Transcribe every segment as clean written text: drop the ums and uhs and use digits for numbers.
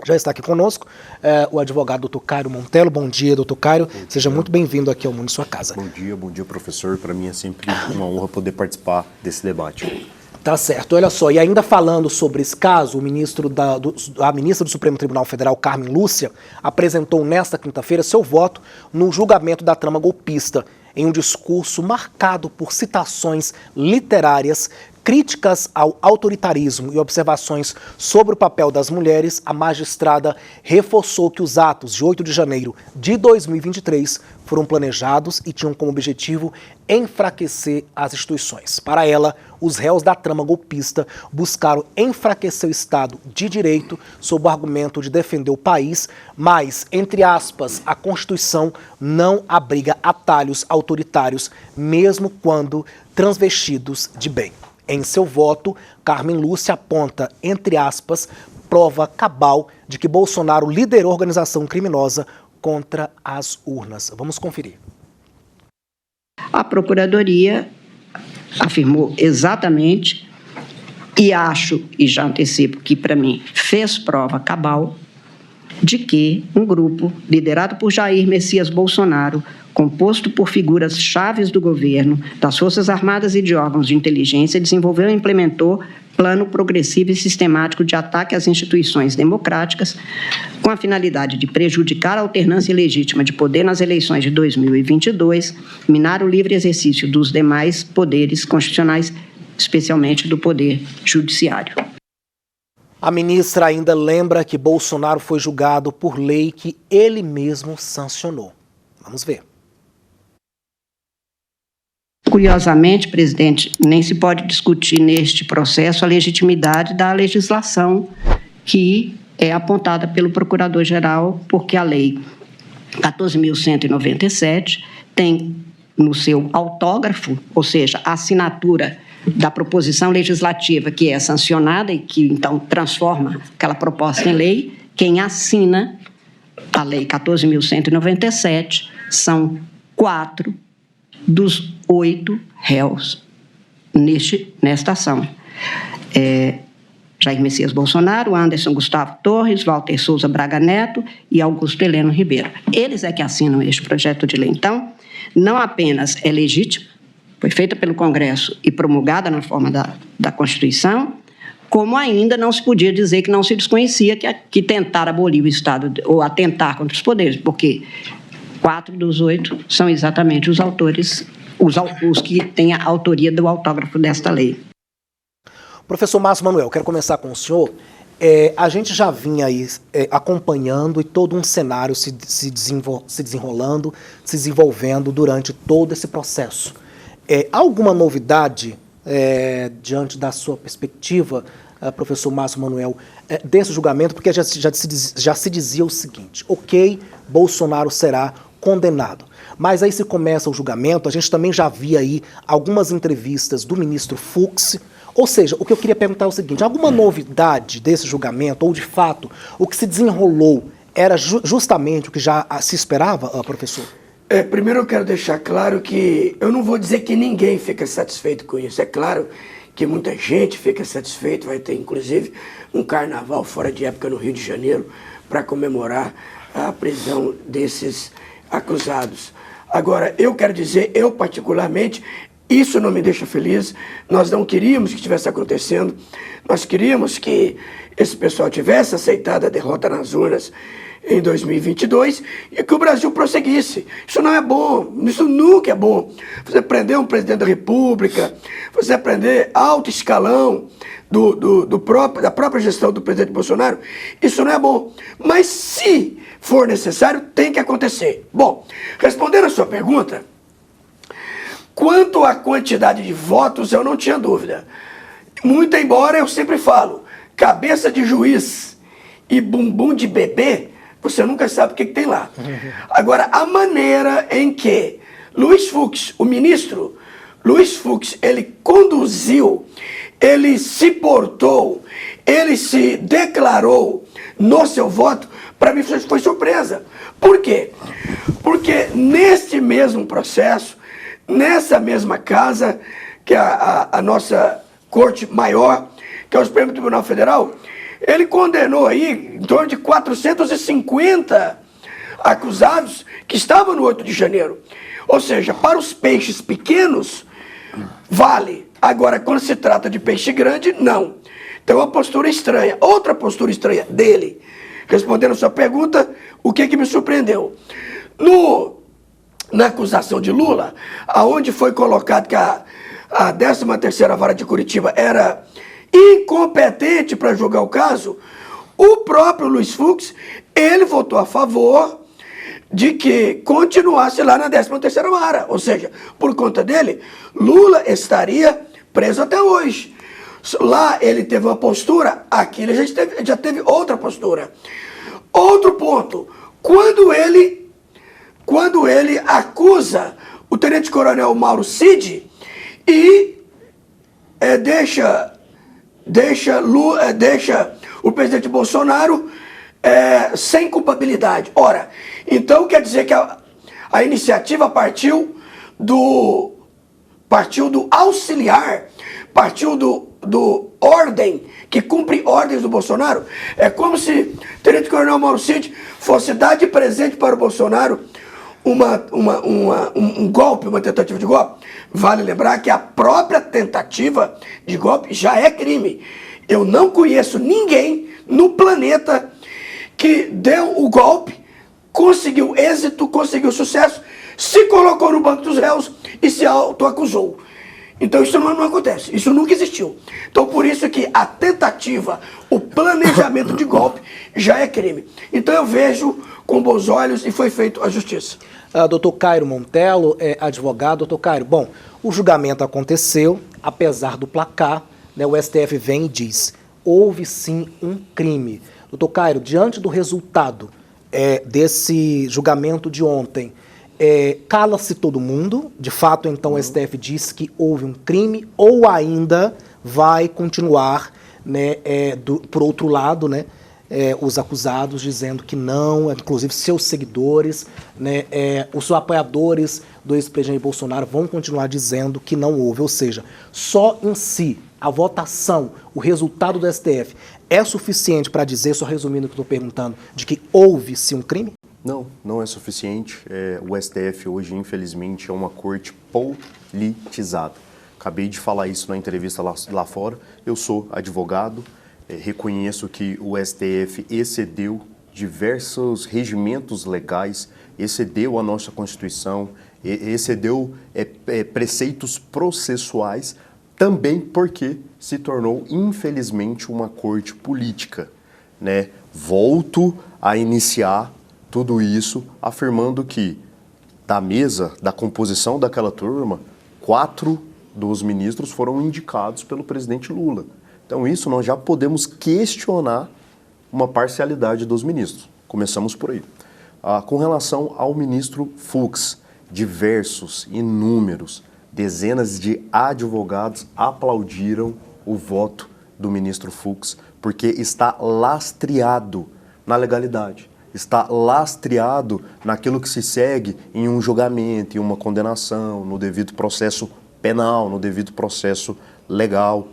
Já está aqui conosco o advogado doutor Cairo Montelo. Bom dia, doutor Cairo. Seja muito bem-vindo aqui ao Mundo em Sua Casa. Bom dia, professor. Para mim é sempre uma honra poder participar desse debate. Tá certo. Olha só, e ainda falando sobre esse caso, a ministra do Supremo Tribunal Federal, Carmen Lúcia, apresentou nesta quinta-feira seu voto no julgamento da trama golpista, em um discurso marcado por citações literárias, críticas ao autoritarismo e observações sobre o papel das mulheres. A magistrada reforçou que os atos de 8 de janeiro de 2023 foram planejados e tinham como objetivo enfraquecer as instituições. Para ela, os réus da trama golpista buscaram enfraquecer o Estado de Direito sob o argumento de defender o país, mas, entre aspas, a Constituição não abriga atalhos autoritários, mesmo quando transvestidos de bem. Em seu voto, Carmen Lúcia aponta, entre aspas, prova cabal de que Bolsonaro liderou a organização criminosa contra as urnas. Vamos conferir. A Procuradoria afirmou exatamente, e acho, e já antecipo que para mim fez prova cabal, de que um grupo liderado por Jair Messias Bolsonaro, composto por figuras chaves do governo, das Forças Armadas e de órgãos de inteligência, desenvolveu e implementou plano progressivo e sistemático de ataque às instituições democráticas, com a finalidade de prejudicar a alternância legítima de poder nas eleições de 2022, minar o livre exercício dos demais poderes constitucionais, especialmente do poder judiciário. A ministra ainda lembra que Bolsonaro foi julgado por lei que ele mesmo sancionou. Vamos ver. Curiosamente, presidente, nem se pode discutir neste processo a legitimidade da legislação que é apontada pelo Procurador-Geral, porque a Lei 14.197 tem no seu autógrafo, ou seja, a assinatura da proposição legislativa que é sancionada e que, então, transforma aquela proposta em lei, quem assina a Lei 14.197 são 4 dos 8 réus nesta ação. Jair Messias Bolsonaro, Anderson Gustavo Torres, Walter Souza Braga Neto e Augusto Heleno Ribeiro. Eles é que assinam este projeto de lei. Então, não apenas é legítimo, foi feita pelo Congresso e promulgada na forma da Constituição, como ainda não se podia dizer que não se desconhecia que tentar abolir o Estado ou atentar contra os poderes, porque 4 dos 8 são exatamente os autores, os que têm a autoria do autógrafo desta lei. Professor Márcio Manuel, quero começar com o senhor. A gente já vinha aí acompanhando e todo um cenário se desenrolando, se desenvolvendo durante todo esse processo. Há alguma novidade, diante da sua perspectiva, professor Márcio Manuel, desse julgamento? Porque já se dizia o seguinte: ok, Bolsonaro será condenado. Mas aí se começa o julgamento, a gente também já via aí algumas entrevistas do ministro Fux. Ou seja, o que eu queria perguntar é o seguinte: alguma novidade desse julgamento, ou de fato, o que se desenrolou era justamente o que já se esperava, professor? Primeiro eu quero deixar claro que eu não vou dizer que ninguém fica satisfeito com isso. É claro que muita gente fica satisfeito, vai ter inclusive um carnaval fora de época no Rio de Janeiro para comemorar a prisão desses acusados. Agora, eu quero dizer, eu particularmente, isso não me deixa feliz. Nós não queríamos que estivesse acontecendo, nós queríamos que esse pessoal tivesse aceitado a derrota nas urnas em 2022 e que o Brasil prosseguisse. Isso não é bom, isso nunca é bom. Você prender um presidente da República, você prender alto escalão da própria gestão do presidente Bolsonaro, isso não é bom. Mas se for necessário, tem que acontecer. Bom, respondendo a sua pergunta, quanto à quantidade de votos, eu não tinha dúvida. Muito embora eu sempre falo, cabeça de juiz e bumbum de bebê, você nunca sabe o que tem lá. Agora, a maneira em que Luiz Fux, o ministro Luiz Fux, ele conduziu, ele se portou, ele se declarou no seu voto, para mim foi surpresa. Por quê? Porque neste mesmo processo, nessa mesma casa, que é a nossa Corte Maior, que é o Supremo Tribunal Federal, ele condenou aí em torno de 450 acusados que estavam no 8 de janeiro. Ou seja, para os peixes pequenos, vale. Agora, quando se trata de peixe grande, não. Então, uma postura estranha. Outra postura estranha dele, respondendo a sua pergunta, o que me surpreendeu? Na acusação de Lula, aonde foi colocado que a 13ª Vara de Curitiba era incompetente para julgar o caso, o próprio Luiz Fux, ele votou a favor de que continuasse lá na 13ª Vara. Ou seja, por conta dele, Lula estaria preso até hoje. Lá ele teve uma postura, aqui ele já teve outra postura. Outro ponto, quando ele acusa o tenente-coronel Mauro Cid e deixa o presidente Bolsonaro sem culpabilidade. Ora, então quer dizer que a iniciativa partiu do auxiliar, partiu do ordem, que cumpre ordens do Bolsonaro. É como se o tenente-coronel Mauro Cid fosse dar de presente para o Bolsonaro um golpe, uma tentativa de golpe. Vale lembrar que a própria tentativa de golpe já é crime. Eu não conheço ninguém no planeta que deu o golpe, conseguiu êxito, conseguiu sucesso, se colocou no banco dos réus e se autoacusou. Então isso não acontece, isso nunca existiu. Então por isso que a tentativa, o planejamento de golpe já é crime. Então eu vejo com bons olhos e foi feito a justiça. Doutor Cairo Montelo, advogado. Doutor Cairo, bom, o julgamento aconteceu, apesar do placar, né, o STF vem e diz, houve sim um crime. Doutor Cairo, diante do resultado desse julgamento de ontem, cala-se todo mundo, de fato então o STF diz que houve um crime ou ainda vai continuar, né, por outro lado, né, os acusados dizendo que não, inclusive seus seguidores, né, os apoiadores do ex-presidente Bolsonaro vão continuar dizendo que não houve, ou seja, só em si a votação, o resultado do STF é suficiente para dizer, só resumindo o que estou perguntando, de que houve-se um crime? Não, não é suficiente. O STF hoje, infelizmente, é uma corte politizada. Acabei de falar isso na entrevista lá fora. Eu sou advogado, reconheço que o STF excedeu diversos regimentos legais, excedeu a nossa Constituição, excedeu preceitos processuais, também porque se tornou, infelizmente, uma corte política, né? Volto a iniciar tudo isso afirmando que, da mesa, da composição daquela turma, 4 dos ministros foram indicados pelo presidente Lula. Então isso nós já podemos questionar uma parcialidade dos ministros. Começamos por aí. Com relação ao ministro Fux, diversos, inúmeros, dezenas de advogados aplaudiram o voto do ministro Fux, porque está lastreado na legalidade. Está lastreado naquilo que se segue em um julgamento, em uma condenação, no devido processo penal, no devido processo legal.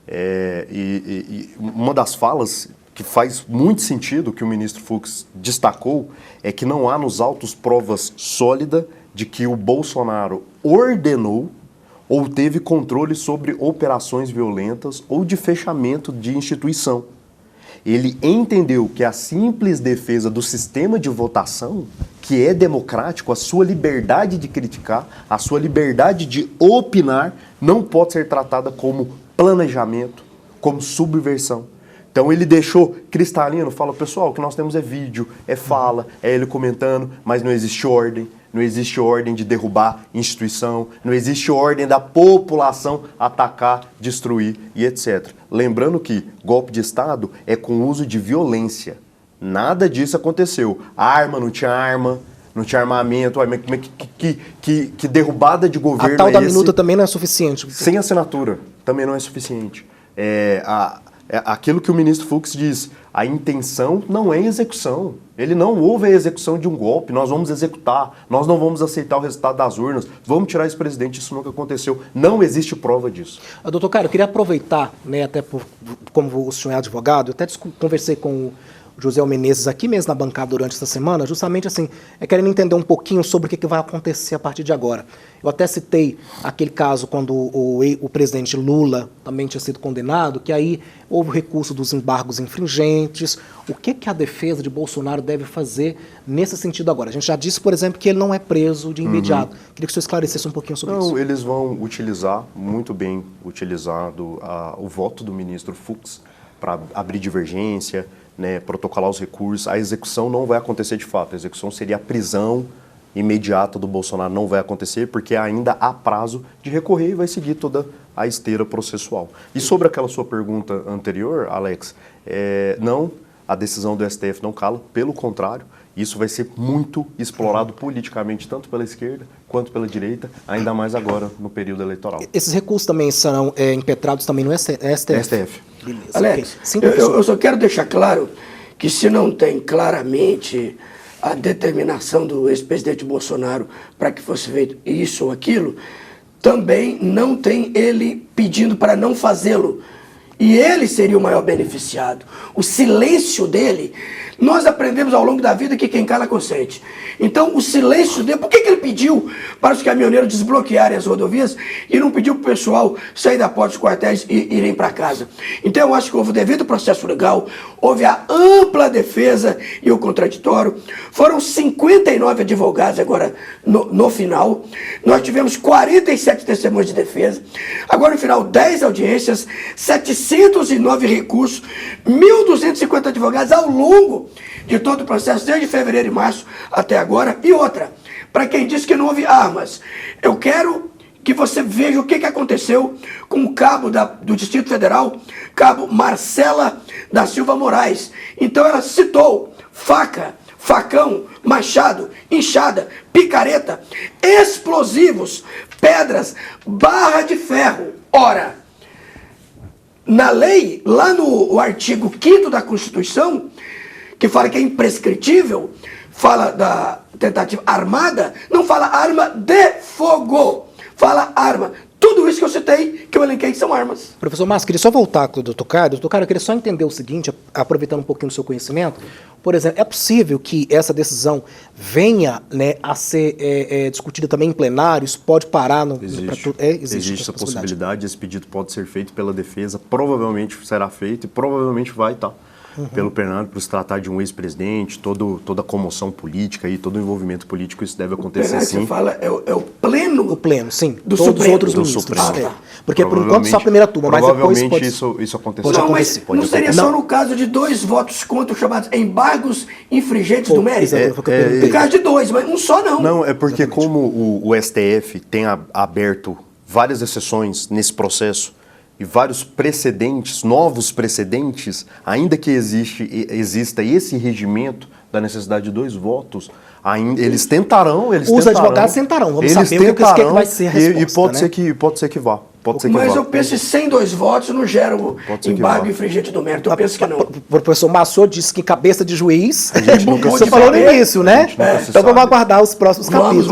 E uma das falas que faz muito sentido, que o ministro Fux destacou, é que não há nos autos provas sólidas de que o Bolsonaro ordenou ou teve controle sobre operações violentas ou de fechamento de instituição. Ele entendeu que a simples defesa do sistema de votação, que é democrático, a sua liberdade de criticar, a sua liberdade de opinar, não pode ser tratada como planejamento, como subversão. Então ele deixou cristalino, fala, pessoal, o que nós temos é vídeo, é fala, é ele comentando, mas não existe ordem. Não existe ordem de derrubar instituição, não existe ordem da população atacar, destruir e etc. Lembrando que golpe de Estado é com uso de violência. Nada disso aconteceu. Arma, não tinha armamento. Que derrubada de governo a tal da minuta também não é suficiente. Sem assinatura, também não é suficiente. É aquilo que o ministro Fux diz, a intenção não é execução. Ele não houve a execução de um golpe, nós vamos executar, nós não vamos aceitar o resultado das urnas, vamos tirar esse presidente, isso nunca aconteceu. Não existe prova disso. Doutor Caio, eu queria aproveitar, né, até como o senhor é advogado, eu até conversei com o José Menezes aqui mesmo na bancada durante essa semana, justamente assim, querendo entender um pouquinho sobre o que vai acontecer a partir de agora. Eu até citei aquele caso quando o presidente Lula também tinha sido condenado, que aí houve o recurso dos embargos infringentes. O que a defesa de Bolsonaro deve fazer nesse sentido agora? A gente já disse, por exemplo, que ele não é preso de imediato. Queria que o senhor esclarecesse um pouquinho sobre isso. Não, eles vão utilizar, muito bem utilizado, o voto do ministro Fux para abrir divergência, né, protocolar os recursos. A execução não vai acontecer de fato. A execução seria a prisão imediata do Bolsonaro. Não vai acontecer porque ainda há prazo de recorrer e vai seguir toda a esteira processual. E sobre aquela sua pergunta anterior, Alex, não, a decisão do STF não cala, pelo contrário, isso vai ser muito explorado politicamente, tanto pela esquerda quanto pela direita, ainda mais agora no período eleitoral. Esses recursos também serão impetrados também no STF? STF. Beleza. Alex, Okay. eu só quero deixar claro que se não tem claramente a determinação do ex-presidente Bolsonaro para que fosse feito isso ou aquilo, também não tem ele pedindo para não fazê-lo. E ele seria o maior beneficiado. O silêncio dele, nós aprendemos ao longo da vida que quem cala consente. Então, o silêncio dele, por que ele pediu para os caminhoneiros desbloquearem as rodovias e não pediu para o pessoal sair da porta dos quartéis e irem para casa? Então, eu acho que houve o devido processo legal, houve a ampla defesa e o contraditório. Foram 59 advogados agora no final. Nós tivemos 47 testemunhas de defesa. Agora, no final, 10 audiências, 709 recursos, 1.250 advogados ao longo de todo o processo, desde fevereiro e março até agora. E outra, para quem disse que não houve armas, eu quero que você veja o que aconteceu com o cabo do Distrito Federal, cabo Marcela da Silva Moraes. Então ela citou faca, facão, machado, enxada, picareta, explosivos, pedras, barra de ferro. Ora, na lei, lá no artigo 5º da Constituição, que fala que é imprescritível, fala da tentativa armada, não fala arma de fogo, fala arma. Tudo isso que eu citei, que eu elenquei, são armas. Professor Márcio, queria só voltar com o doutor Caio. Doutor Caio, eu queria só entender o seguinte, aproveitando um pouquinho do seu conhecimento. Por exemplo, é possível que essa decisão venha, né, a ser discutida também em plenário? Isso pode parar no... Existe essa possibilidade. Esse pedido pode ser feito pela defesa, provavelmente será feito e provavelmente vai estar pelo plenário, por se tratar de um ex-presidente, toda a comoção política e todo o envolvimento político, isso deve acontecer sim. Você fala, é o pleno? O pleno, sim. Do Todos Supremo. os outros Do ministros. Supremo. Porque por enquanto só a primeira turma, mas depois pode... Provavelmente isso acontecerá. Pode Não, mas acontecer. não seria só no caso de 2 votos contra os chamados embargos infringentes do mérito? No caso de 2, mas um só não. Não, é porque como o STF tem aberto várias exceções nesse processo e vários precedentes, novos precedentes, ainda que exista esse regimento da necessidade de 2 votos, ainda, eles tentarão... Os advogados tentarão, vamos saber o que vai ser a resposta. E pode ser que vá. Mas eu penso que sem 2 votos não gera o embargo infringente do mérito. Eu penso que não. O professor Massot disse que cabeça de juiz, A gente nunca você se falou no sabe. início, né? A gente nunca se Então vamos sabe. aguardar os próximos capítulos.